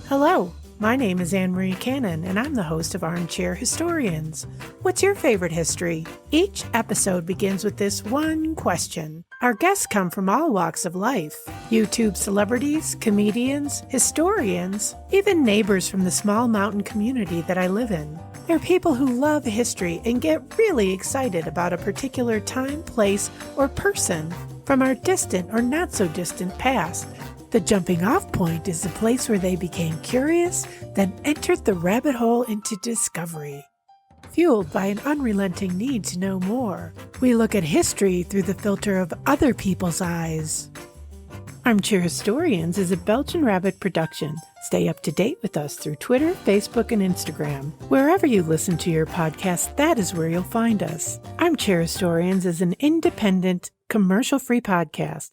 Hello, my name is Anne-Marie Cannon, and I'm the host of Armchair Historians. What's your favorite history? Each episode begins with this one question. Our guests come from all walks of life. YouTube celebrities, comedians, historians, even neighbors from the small mountain community that I live in. They're people who love history and get really excited about a particular time, place, or person from our distant or not so distant past. The jumping off point is the place where they became curious, then entered the rabbit hole into discovery. Fueled by an unrelenting need to know more, we look at history through the filter of other people's eyes. Armchair Historians is a Belgian Rabbit production. Stay up to date with us through Twitter, Facebook, and Instagram. Wherever you listen to your podcast, that is where you'll find us. Armchair Historians is an independent, commercial-free podcast.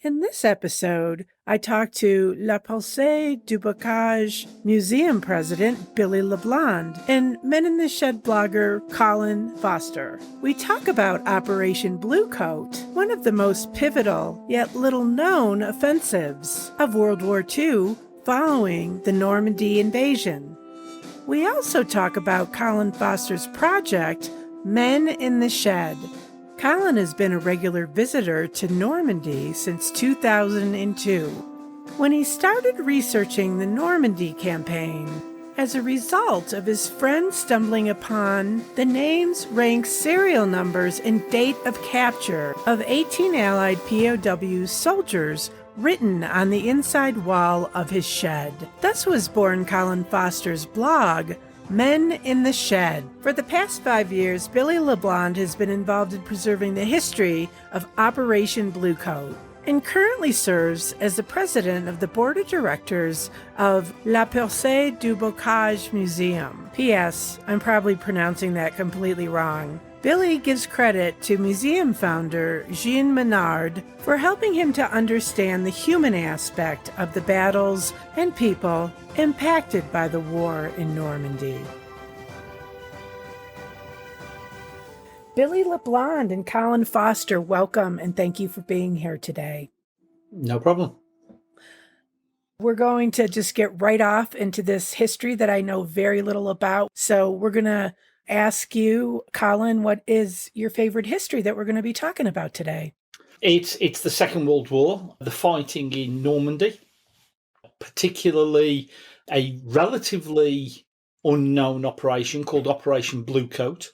In this episode, I talked to La Percée du Bocage Museum President Billy Leblond and Men in the Shed blogger Colin Foster. We talk about Operation Bluecoat, one of the most pivotal yet little-known offensives of World War II following the Normandy invasion. We also talk about Colin Foster's project, Men in the Shed. Colin has been a regular visitor to Normandy since 2002, when he started researching the Normandy campaign. As a result of his friend stumbling upon the names, ranks, serial numbers, and date of capture of 18 Allied POW soldiers written on the inside wall of his shed. Thus was born Colin Foster's blog, Men in the Shed. For the past 5 years, Billy Leblond has been involved in preserving the history of Operation Bluecoat and currently serves as the president of the board of directors of La Percée du Bocage Museum. P.S. I'm probably pronouncing that completely wrong. Billy gives credit to museum founder Jean Menard for helping him to understand the human aspect of the battles and people impacted by the war in Normandy. Billy Leblond and Colin Foster, welcome and thank you for being here today. No problem. We're going to just get right off into this history that I know very little about. So we're going to ask you, Colin, what is your favorite history that we're going to be talking about today? It's the Second World War, the fighting in Normandy, particularly a relatively unknown operation called Operation Bluecoat,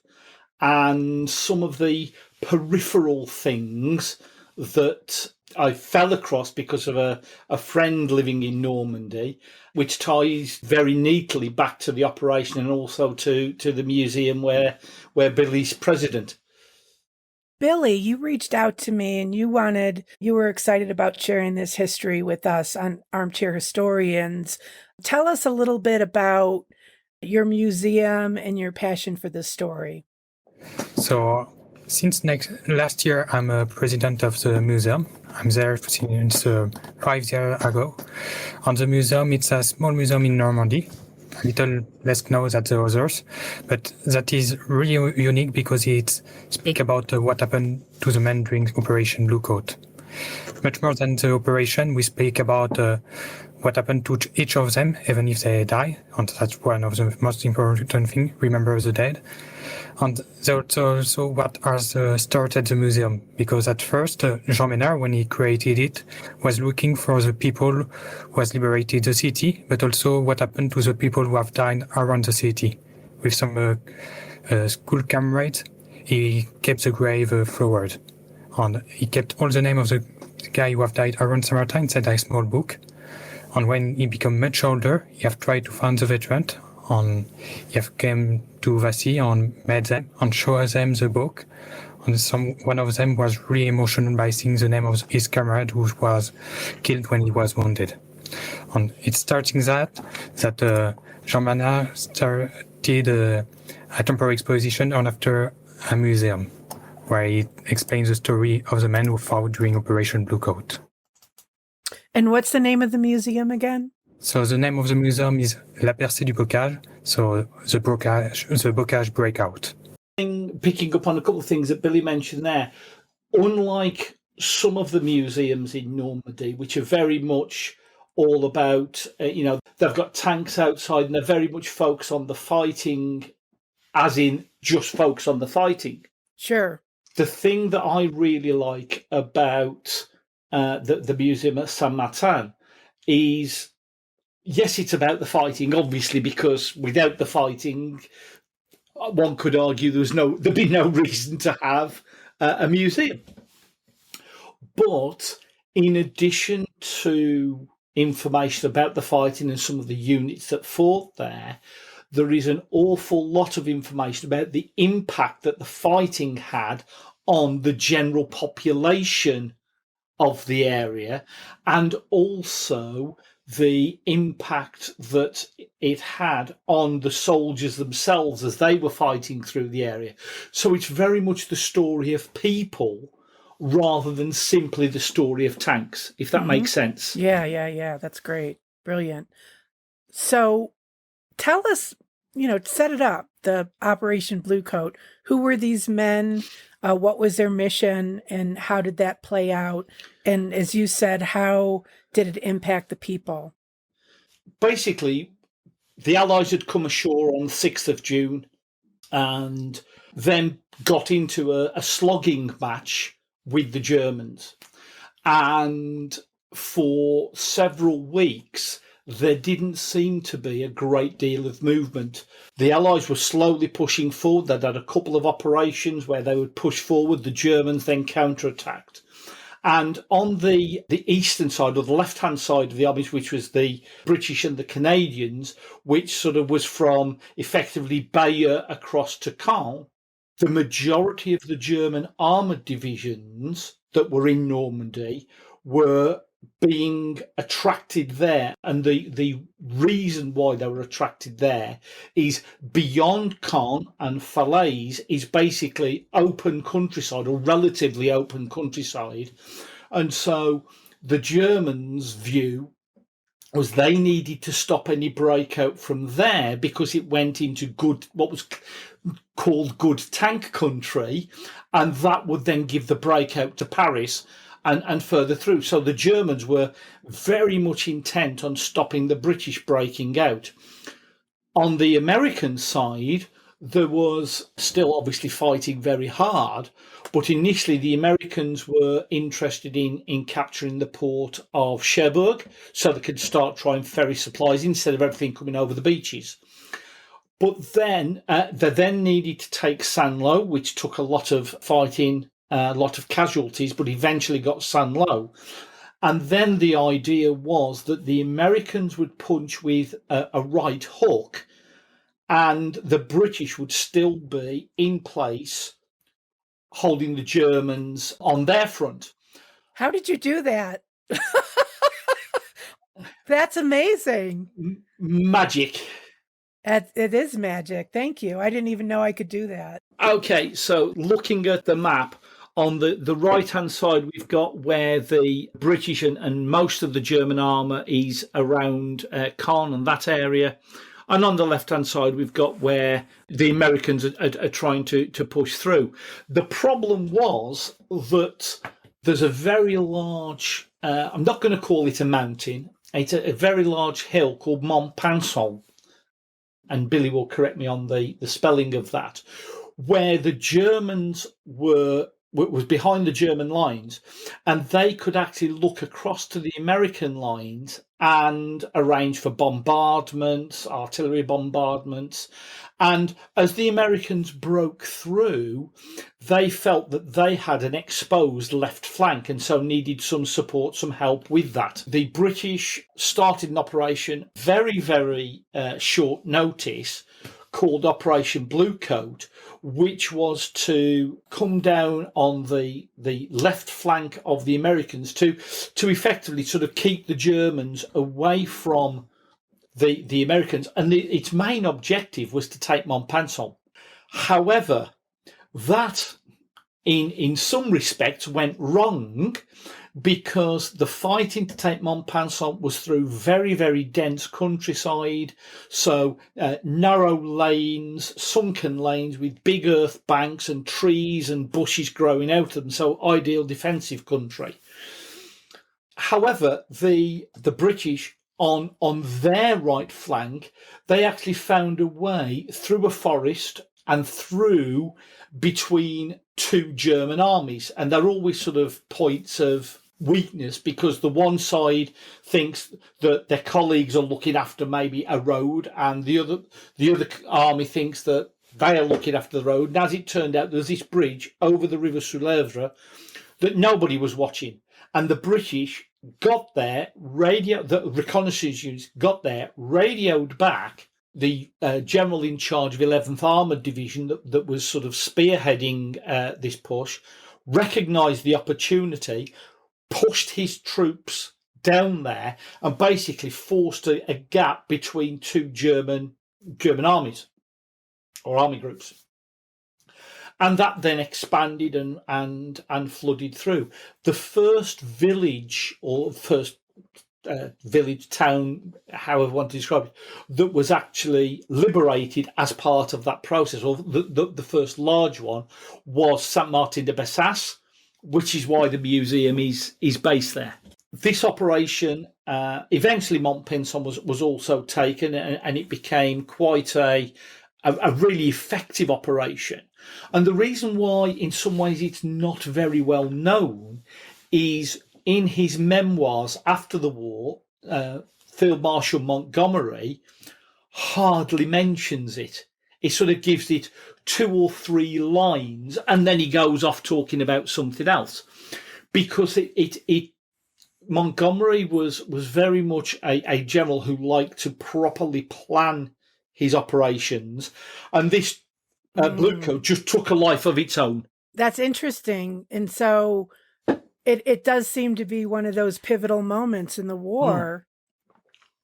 and some of the peripheral things that I fell across because of a friend living in Normandy, which ties very neatly back to the operation and also to the museum where Billy's president. Billy, you reached out to me and you were excited about sharing this history with us on Armchair Historians. Tell us a little bit about your museum and your passion for this story. So, since last year, I'm a president of the museum. I'm there since 5 years ago. And the museum, it's a small museum in Normandy, a little less known than the others, but that is really unique because it speaks about what happened to the men during Operation Bluecoat. Much more than the operation, we speak about what happened to each of them, even if they die, and that's one of the most important things, remember the dead. And that's also what has started the museum, because at first, Jean Menard, when he created it, was looking for the people who has liberated the city, but also what happened to the people who have died around the city. With some school comrades, he kept the grave forward. And he kept all the names of the guy who have died around Saint-Martin inside a small book. And when he became much older, he have tried to find the veteran, and he have came to VIII and met them and showed them the book. And one of them was really emotional by seeing the name of his comrade who was killed when he was wounded. And it's starting that Jean Menard started a temporary exposition and after a museum, where he explains the story of the men who fought during Operation Bluecoat. And what's the name of the museum again? So the name of the museum is La Percée du Bocage, so the Bocage breakout. Picking up on a couple of things that Billy mentioned there, unlike some of the museums in Normandy, which are very much all about, they've got tanks outside and they're very much focused on the fighting, as in just focus on the fighting. Sure. The thing that I really like about the museum at Saint-Martin is, yes, it's about the fighting, obviously, because without the fighting, one could argue there'd be no reason to have a museum. But in addition to information about the fighting and some of the units that fought there is an awful lot of information about the impact that the fighting had on the general population of the area, and also the impact that it had on the soldiers themselves as they were fighting through the area. So it's very much the story of people rather than simply the story of tanks, if that makes sense. Yeah. That's great. Brilliant. So tell us, set it up, the Operation Bluecoat. Who were these men? What was their mission, and how did that play out? And as you said, how did it impact the people? Basically, the Allies had come ashore on the 6th of June and then got into a slogging match with the Germans. And for several weeks, there didn't seem to be a great deal of movement. The Allies were slowly pushing forward. They'd had a couple of operations where they would push forward. The Germans then counterattacked. And on the eastern side, or the left-hand side of the armies, which was the British and the Canadians, which sort of was from effectively Vire across to Caen, the majority of the German armoured divisions that were in Normandy were being attracted there. And the reason why they were attracted there is beyond Caen and Falaise is basically open countryside, or relatively open countryside. And so the Germans' view was they needed to stop any breakout from there because it went into what was called good tank country, and that would then give the breakout to Paris and further through. So the Germans were very much intent on stopping the British breaking out. On the American side, there was still obviously fighting very hard, but initially the Americans were interested in capturing the port of Cherbourg so they could start trying ferry supplies instead of everything coming over the beaches. But then they then needed to take Saint-Lô, which took a lot of fighting, a lot of casualties, but eventually got Saint-Lô. And then the idea was that the Americans would punch with a right hook, and the British would still be in place holding the Germans on their front. How did you do that? That's amazing. Magic. It is magic. Thank you. I didn't even know I could do that. Okay, so looking at the map, on the right-hand side, we've got where the British and most of the German armour is around Caen and that area. And on the left-hand side, we've got where the Americans are trying to push through. The problem was that there's a very large, I'm not going to call it a mountain, it's a very large hill called Mont Pinçon. And Billy will correct me on the spelling of that, where the Germans was behind the German lines, and they could actually look across to the American lines and arrange for bombardments, artillery bombardments. And as the Americans broke through, they felt that they had an exposed left flank and so needed some support, some help with that. The British started an operation very, very short notice called Operation Bluecoat, which was to come down on the left flank of the Americans to effectively sort of keep the Germans away from the Americans. And its main objective was to take Mont Pinçon. However, that in some respects went wrong because the fighting to take Mont Pinçon was through very, very dense countryside. So narrow lanes, sunken lanes with big earth banks and trees and bushes growing out of them. So ideal defensive country. However, the British on their right flank, they actually found a way through a forest and through between two German armies. And they're always sort of points of weakness, because the one side thinks that their colleagues are looking after maybe a road, and the other army thinks that they are looking after the road. And as it turned out, there's this bridge over the River Soulèvre that nobody was watching. And the British got there, the reconnaissance units got there, radioed back the general in charge of 11th Armoured Division that was sort of spearheading this push, recognised the opportunity, pushed his troops down there, and basically forced a gap between two German armies or army groups. And that then expanded and flooded through. The first village, or first village, town, however you want to describe it, that was actually liberated as part of that process, or the first large one, was Saint-Martin-Des-Besaces, which is why the museum is based there. This operation, eventually Mont Pinçon was also taken, and it became quite a really effective operation. And the reason why, in some ways, it's not very well known is in his memoirs after the war, Field Marshal Montgomery hardly mentions it. He sort of gives it 2 or 3 lines, and then he goes off talking about something else, because Montgomery was very much a general who liked to properly plan his operations, and this Bluecoat just took a life of its own. That's interesting. And so it does seem to be one of those pivotal moments in the war.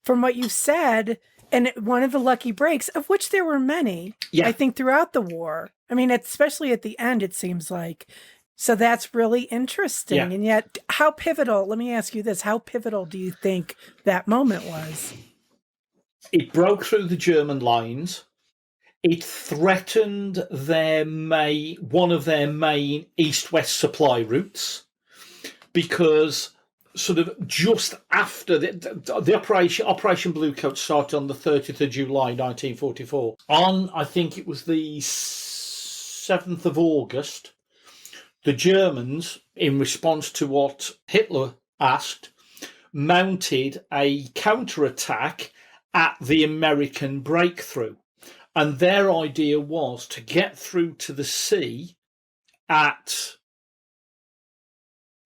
From what you said, and one of the lucky breaks, of which there were many, I think, throughout the war. I mean, especially at the end, it seems like. So that's really interesting. Yeah. And yet, how pivotal, let me ask you this, how pivotal do you think that moment was? It broke through the German lines. It threatened one of their main east-west supply routes, because sort of just after the Operation Bluecoat started on the 30th of July 1944. On, I think it was the 7th of August, the Germans, in response to what Hitler asked, mounted a counterattack at the American breakthrough. And their idea was to get through to the sea at,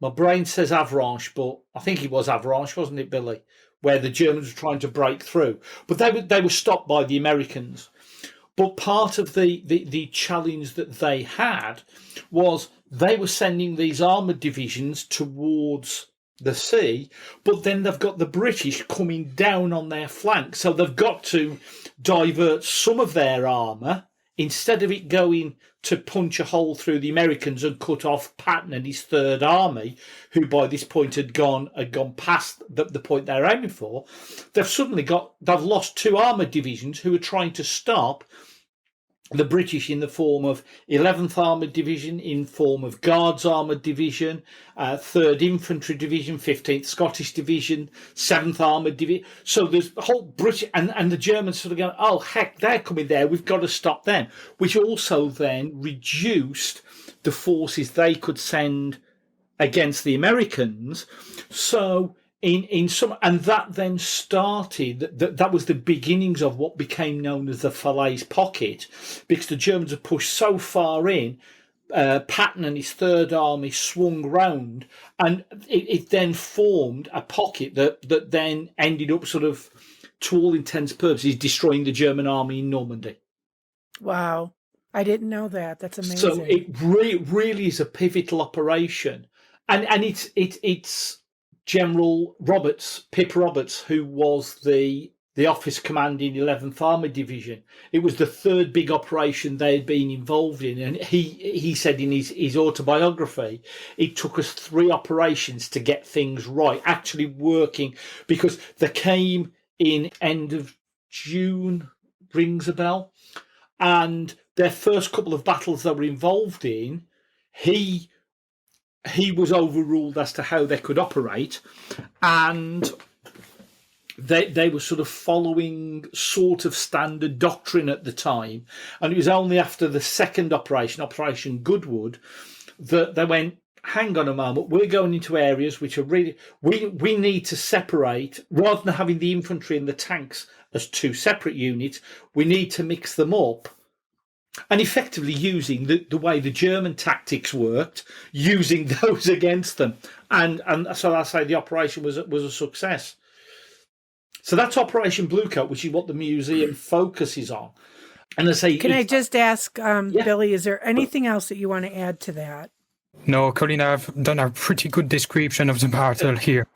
my brain says Avranches, but I think it was Avranches, wasn't it, Billy? Where the Germans were trying to break through. But they were stopped by the Americans. But part of the challenge that they had was they were sending these armoured divisions towards the sea, but then they've got the British coming down on their flank. So they've got to divert some of their armour, instead of it going to punch a hole through the Americans and cut off Patton and his Third Army, who by this point had gone past the point they're aiming for. They've lost 2 armoured divisions who are trying to stop the British in the form of 11th Armoured Division, in form of Guards Armoured Division, 3rd Infantry Division, 15th Scottish Division, 7th Armoured Division. So there's a whole British, and the Germans sort of going, oh, heck, they're coming there, we've got to stop them, which also then reduced the forces they could send against the Americans. So in some, and that then started, that was the beginnings of what became known as the Falaise Pocket, because the Germans had pushed so far in, Patton and his Third Army swung round, and it then formed a pocket that then ended up sort of, to all intents and purposes, destroying the German army in Normandy. Wow. I didn't know that. That's amazing. So it really is a pivotal operation. And it's General Roberts, Pip Roberts, who was the the officer commanding 11th Armoured Division. It was the third big operation they had been involved in. And he said in his autobiography, it took us 3 operations to get things right, actually working, because they came in end of June, rings a bell. And their first couple of battles they were involved in, he was overruled as to how they could operate, and they were sort of following sort of standard doctrine at the time. And it was only after the second operation, Operation Goodwood, that they went, hang on a moment, we're going into areas which are really, we need to separate, rather than having the infantry and the tanks as 2 separate units, we need to mix them up. And effectively using the way the German tactics worked, using those against them. And so I say the operation was a success. So that's Operation Bluecoat, which is what the museum focuses on. And I say, can I just ask, Billy, is there anything else that you want to add to that? No, Colin, I've done a pretty good description of the battle here.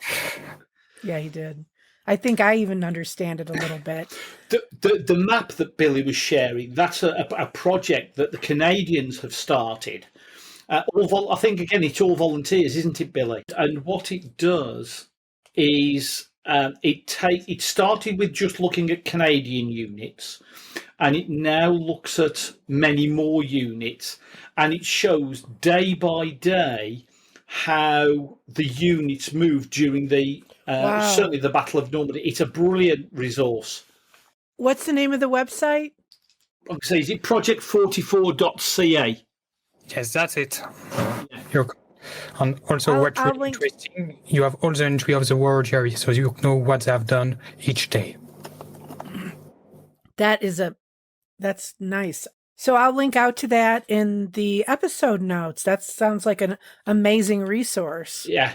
Yeah, he did. I think I even understand it a little bit. The map that Billy was sharing, that's a project that the Canadians have started. I think, again, it's all volunteers, isn't it, Billy? And what it does is it started with just looking at Canadian units, and it now looks at many more units, and it shows day by day how the units moved during certainly the Battle of Normandy. It's a brilliant resource. What's the name of the website? Okay, is it project44.ca? Yes, that's it. And also, what's really interesting, you have all the entry of the war diary, so you know what they have done each day. That's nice. So I'll link out to that in the episode notes. That sounds like an amazing resource. Yeah.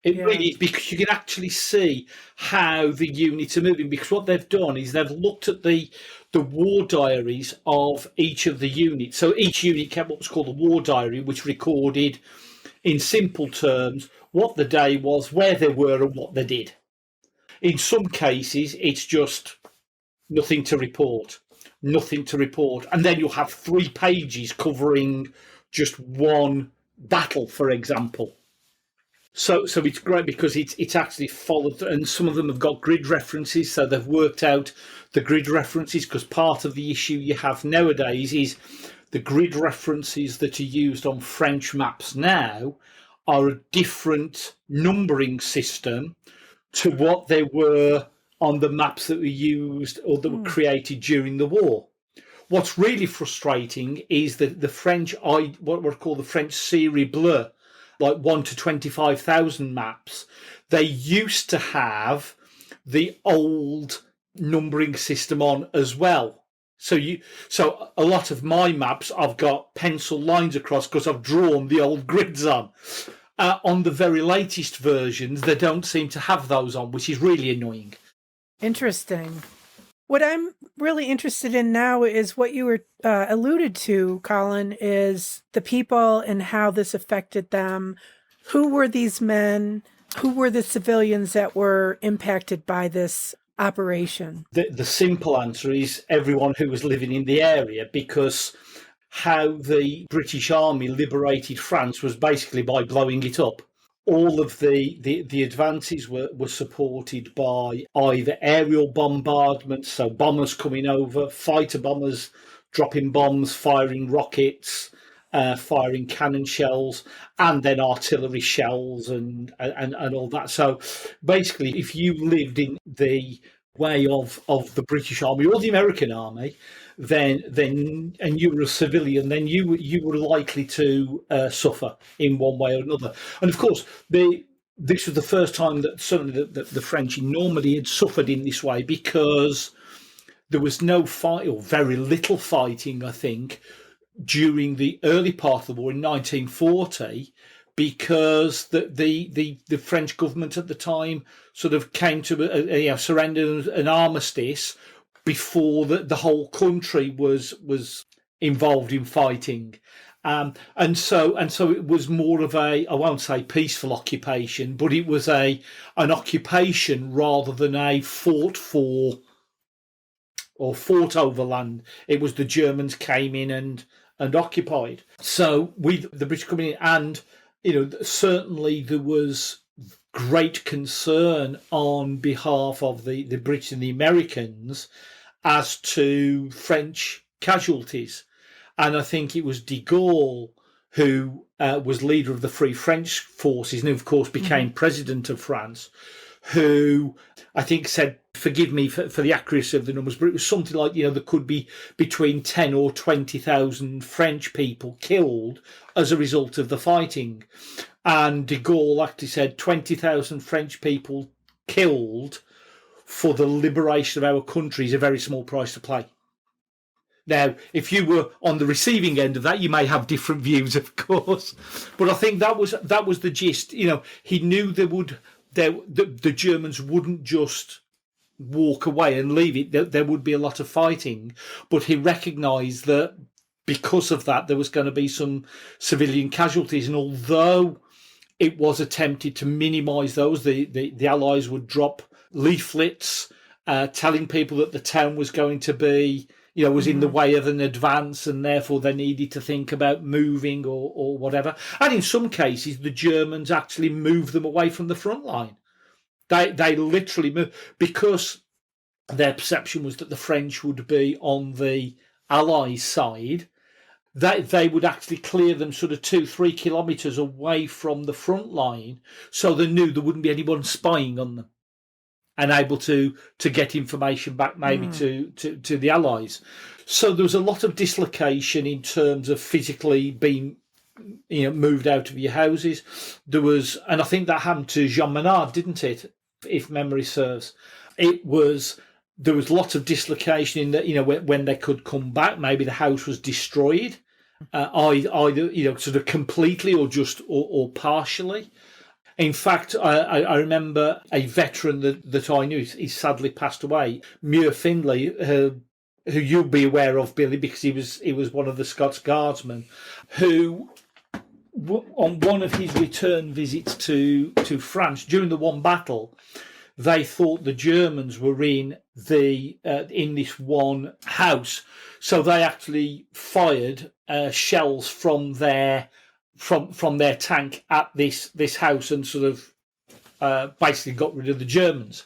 It really is, because you can actually see how the units are moving, because what they've done is they've looked at the war diaries of each of the units. So each unit kept what's called a war diary, which recorded in simple terms what the day was, where they were and what they did. In some cases, it's just nothing to report. And then you'll have 3 pages covering just one battle, for example. So it's great because it's actually followed, and some of them have got grid references, so they've worked out the grid references, because part of the issue you have nowadays is the grid references that are used on French maps now are a different numbering system to what they were on the maps that were used or that were created during the war. What's really frustrating is that the French, what were called the French Série Bleue, like 1 to 25,000 maps, they used to have the old numbering system on as well. So a lot of my maps, I've got pencil lines across because I've drawn the old grids on. On the very latest versions, they don't seem to have those on, which is really annoying. Interesting. What I'm really interested in now is what you were alluded to, Colin, is the people and how this affected them. Who were these men? Who were the civilians that were impacted by this operation? The simple answer is everyone who was living in the area, because how the British Army liberated France was basically by blowing it up. All of the advances were supported by either aerial bombardments, so bombers coming over, fighter bombers dropping bombs, firing rockets, firing cannon shells, and then artillery shells and all that. So basically, if you lived in the way of the British Army or the American Army, then and you were a civilian, then you were likely to suffer in one way or another. And of course, this was the first time that certainly the French in Normandy had suffered in this way, because there was no fight, or very little fighting, I think, during the early part of the war in 1940, because the French government at the time sort of came to surrender an armistice before the whole country was involved in fighting. And so it was more of I won't say peaceful occupation, but it was an occupation rather than a fought for or fought over land. It was the Germans came in and occupied. So with the British coming in, and certainly there was great concern on behalf of the British and the Americans as to French casualties. And I think it was de Gaulle who was leader of the Free French forces and, of course, became president of France, who I think said, forgive me for the accuracy of the numbers, but it was something like, there could be between 10 or 20,000 French people killed as a result of the fighting. And de Gaulle actually said 20,000 French people killed for the liberation of our country is a very small price to pay. Now, if you were on the receiving end of that, you may have different views, of course. But I think that was the gist. He knew the Germans wouldn't just walk away and leave it. There would be a lot of fighting. But he recognised that because of that, there was going to be some civilian casualties. And although it was attempted to minimise those, the Allies would drop leaflets telling people that the town was going to be, was in the way of an advance and therefore they needed to think about moving or whatever. And in some cases, the Germans actually moved them away from the front line. They literally moved because their perception was that the French would be on the Allies' side. They would actually clear them sort of 2-3 kilometres away from the front line so they knew there wouldn't be anyone spying on them and able to get information back maybe to the Allies. So there was a lot of dislocation in terms of physically being moved out of your houses. There was, and I think that happened to Jean Menard, didn't it, if memory serves. There was lots of dislocation in that, when they could come back, maybe the house was destroyed, either sort of completely or just or partially. In fact, I remember a veteran that I knew, he sadly passed away, Muir Findlay, who you'll be aware of, Billy, because he was one of the Scots Guardsmen, who on one of his return visits to France during the one battle, they thought the Germans were in this one house, so they actually fired shells from their tank at this house and sort of basically got rid of the Germans.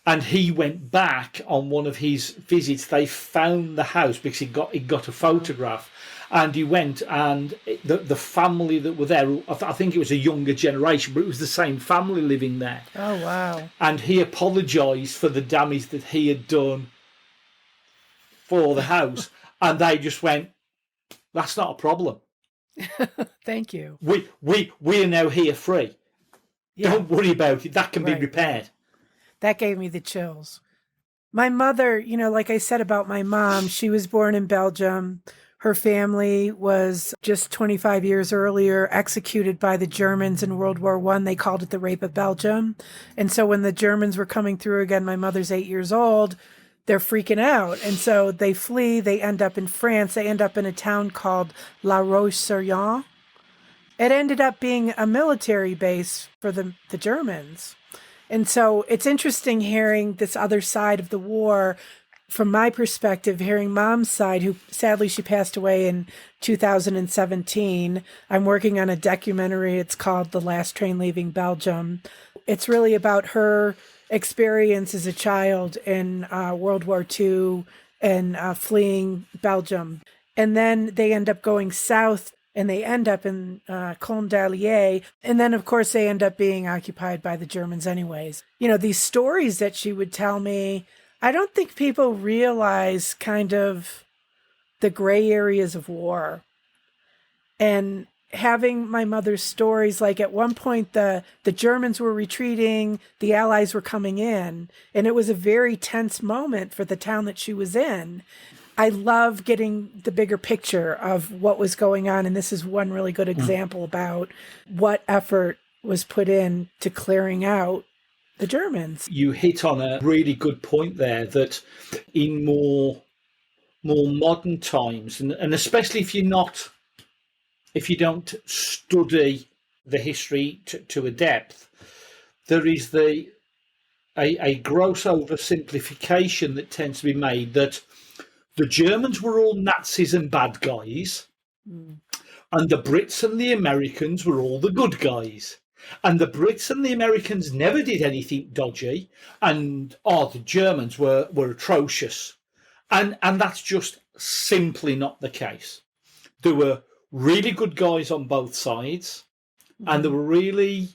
And he went back on one of his visits. They found the house because he got a photograph, and he went, and the family that were there, I think it was a younger generation, but it was the same family living there. Oh, wow. And he apologised for the damage that he had done for the house. And they just went, that's not a problem. Thank you. We are now here free. Yeah. Don't worry about it. That can be repaired. That gave me the chills. My mother, like I said about my mom, she was born in Belgium. Her family was just 25 years earlier executed by the Germans in World War I. They called it the Rape of Belgium. And so when the Germans were coming through again, my mother's 8 years old, they're freaking out. And so they flee. They end up in France. They end up in a town called La Roche-sur-Yon. It ended up being a military base for the Germans. And so it's interesting hearing this other side of the war from my perspective, hearing Mom's side, who sadly she passed away in 2017. I'm working on a documentary. It's called The Last Train Leaving Belgium. It's really about her experience as a child in World War II and fleeing Belgium. And then they end up going south and they end up in Condalier. And then, of course, they end up being occupied by the Germans anyways. These stories that she would tell me, I don't think people realize kind of the gray areas of war. And having my mother's stories, like at one point the Germans were retreating, the Allies were coming in, and it was a very tense moment for the town that she was in. I love getting the bigger picture of what was going on, and this is one really good example about what effort was put in to clearing out the Germans. You hit on a really good point there, that in more modern times, and especially if you're not if you don't study the history to a depth, there is a gross oversimplification that tends to be made that the Germans were all Nazis and bad guys, and the Brits and the Americans were all the good guys. And the Brits and the Americans never did anything dodgy, and the Germans were atrocious. And that's just simply not the case. There were really good guys on both sides, and there were really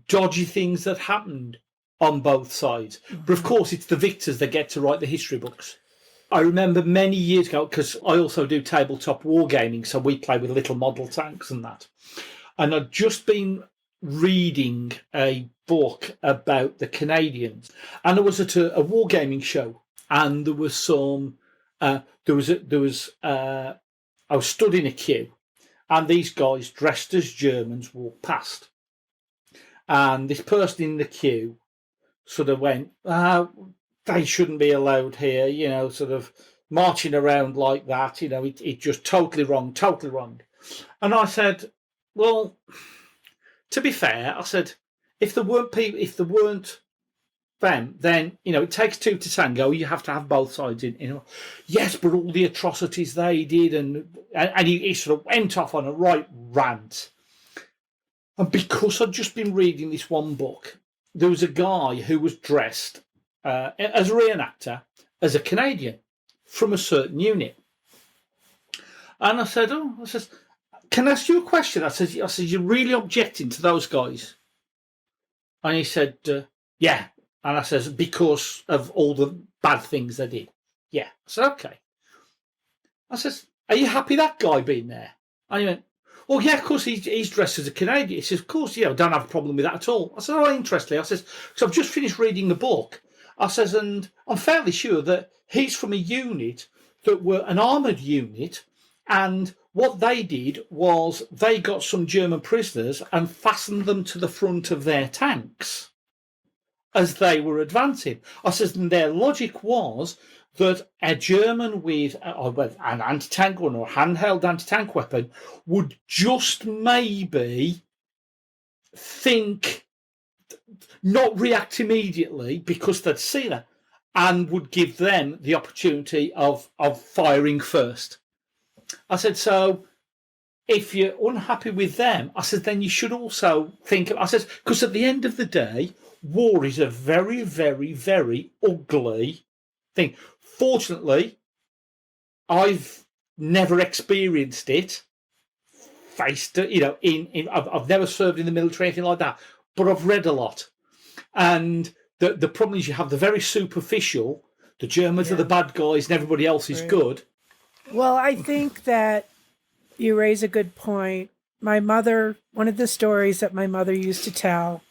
dodgy things that happened on both sides. But of course, it's the victors that get to write the history books. I remember many years ago, because I also do tabletop wargaming, so we play with little model tanks and that. And I'd just been reading a book about the Canadians, and I was at a wargaming show, and there was some. I was stood in a queue, and these guys dressed as Germans walked past, and this person in the queue sort of went, they shouldn't be allowed here, sort of marching around like that, it's just totally wrong. And I said, well, to be fair, I said, if there weren't them, then, it takes two to tango. You have to have both sides in. Yes, but all the atrocities they did, and he sort of went off on a right rant. And because I'd just been reading this one book, there was a guy who was dressed as a reenactor, as a Canadian from a certain unit. And I said, can I ask you a question? I said, you're really objecting to those guys? And he said, yeah. And I says, because of all the bad things they did. Yeah. I said, okay. I says, are you happy that guy being there? And he went, well, yeah, of course, he's dressed as a Canadian. He says, of course, I don't have a problem with that at all. I said, interestingly. I says, because I've just finished reading the book. I says, and I'm fairly sure that he's from a unit that were an armoured unit, and what they did was they got some German prisoners and fastened them to the front of their tanks as they were advancing. I says, and their logic was that a German with an anti-tank gun or a handheld anti-tank weapon would just maybe not react immediately because they'd seen it, and would give them the opportunity of firing first. I said, so if you're unhappy with them, I said, then you should also think, I said, because at the end of the day, war is a very, very, very ugly thing. Fortunately, I've never experienced it. I've never served in the military, anything like that, but I've read a lot. And the problem is you have the very superficial, the Germans are the bad guys and everybody else is good. Well, I think that you raise a good point. My mother, one of the stories that my mother used to tell,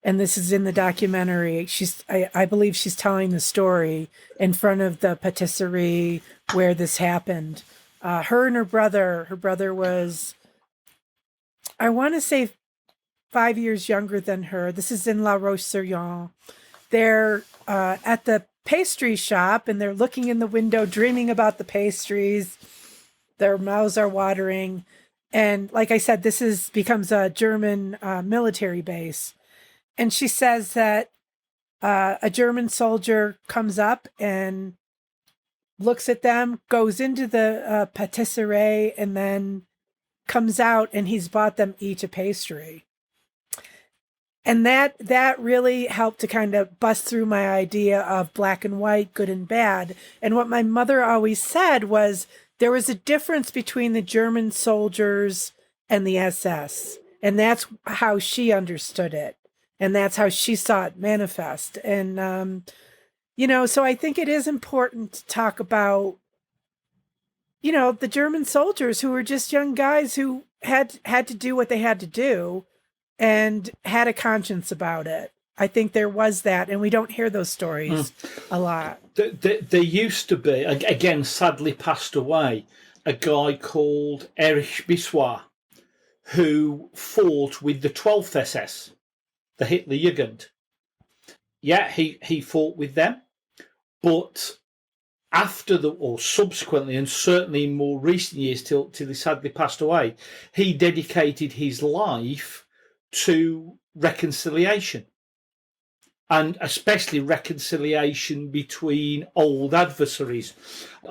and this is in the documentary, I believe she's telling the story in front of the patisserie where this happened. Her and her brother was, I want to say 5 years younger than her. This is in La Roche-sur-Yon. They're at the pastry shop, and they're looking in the window, dreaming about the pastries. Their mouths are watering. And like I said, this becomes a German military base. And she says that a German soldier comes up and looks at them, goes into the patisserie, and then comes out, and he's bought them each a pastry. And that really helped to kind of bust through my idea of black and white, good and bad. And what my mother always said was there was a difference between the German soldiers and the SS. And that's how she understood it. And that's how she saw it manifest. And, so I think it is important to talk about, the German soldiers who were just young guys who had to do what they had to do and had a conscience about it. I think there was that, and we don't hear those stories a lot. There used to be, again, sadly passed away, a guy called Erich Bissois who fought with the 12th SS, the Hitler Jugend. Yeah, he fought with them, but after or subsequently, and certainly in more recent years till he sadly passed away, he dedicated his life to reconciliation, and especially reconciliation between old adversaries.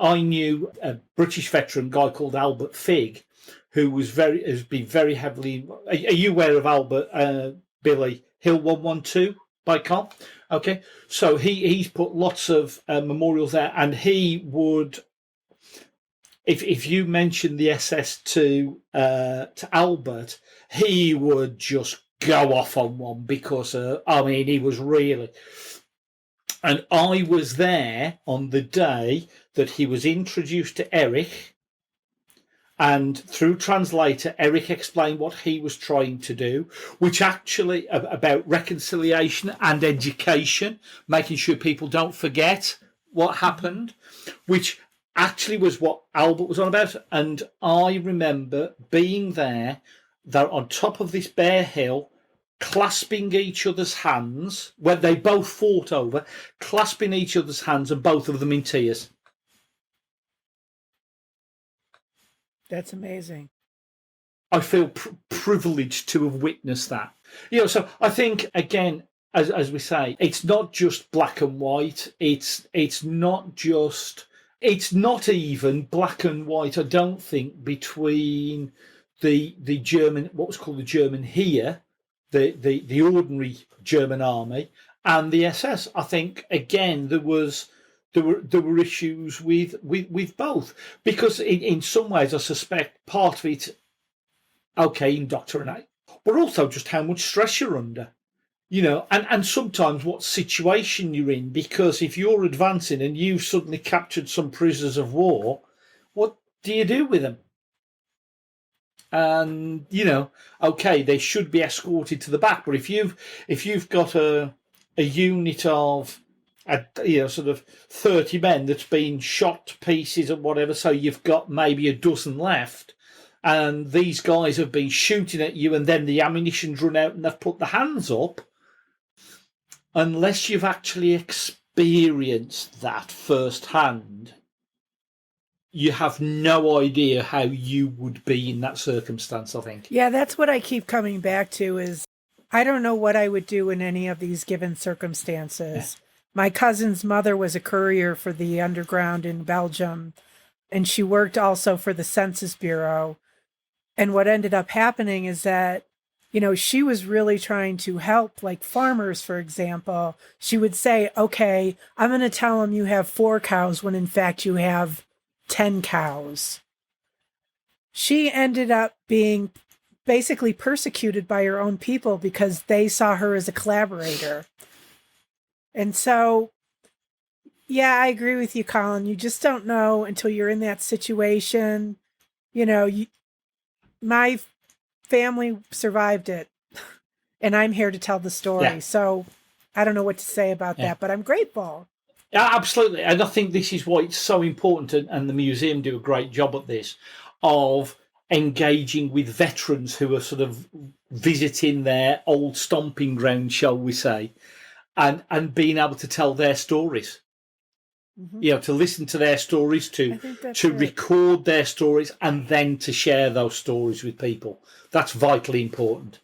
I knew a British veteran guy called Albert Figg, who has been very heavily. Are you aware of Albert, Billy Hill 112 by Com? Okay, so he's put lots of memorials there, and he would, if you mentioned the SS to Albert, he would just go off on one because he was really. And I was there on the day that he was introduced to Eric, and through translator, Eric explained what he was trying to do, which actually about reconciliation and education, making sure people don't forget what happened, which actually was what Albert was on about. And I remember being there, they're on top of this bare hill, clasping each other's hands, where they both fought over, clasping each other's hands, and both of them in tears. That's amazing. I feel privileged to have witnessed that. So I think, again, as we say, it's not just black and white. It's not even black and white, I don't think, between the German, what was called the German Heer, the ordinary German army, and the SS. I think, again, there were issues with both, because in some ways I suspect part of it, indoctrinate, but also just how much stress you're under, and sometimes what situation you're in, because if you're advancing and you've suddenly captured some prisoners of war, what do you do with them? And they should be escorted to the back, but if you've got a unit of sort of 30 men that's been shot to pieces and whatever, so you've got maybe a dozen left, and these guys have been shooting at you, and then the ammunition's run out and they've put the hands up, unless you've actually experienced that firsthand, you have no idea how you would be in that circumstance, I think. Yeah, that's what I keep coming back to, is I don't know what I would do in any of these given circumstances. Yeah. My cousin's mother was a courier for the underground in Belgium, and she worked also for the Census Bureau. And what ended up happening is that, she was really trying to help, like farmers, for example. She would say, okay, I'm going to tell them you have 4 cows when in fact you have 10 cows. She ended up being basically persecuted by her own people because they saw her as a collaborator. And so, yeah, I agree with you, Colin. You just don't know until you're in that situation. My family survived it, and I'm here to tell the story. Yeah. So I don't know what to say about that, but I'm grateful. Yeah, absolutely. And I think this is why it's so important, and the museum do a great job at this, of engaging with veterans who are sort of visiting their old stomping ground, shall we say, and being able to tell their stories, to listen to their stories, to record their stories, and then to share those stories with people. That's vitally important.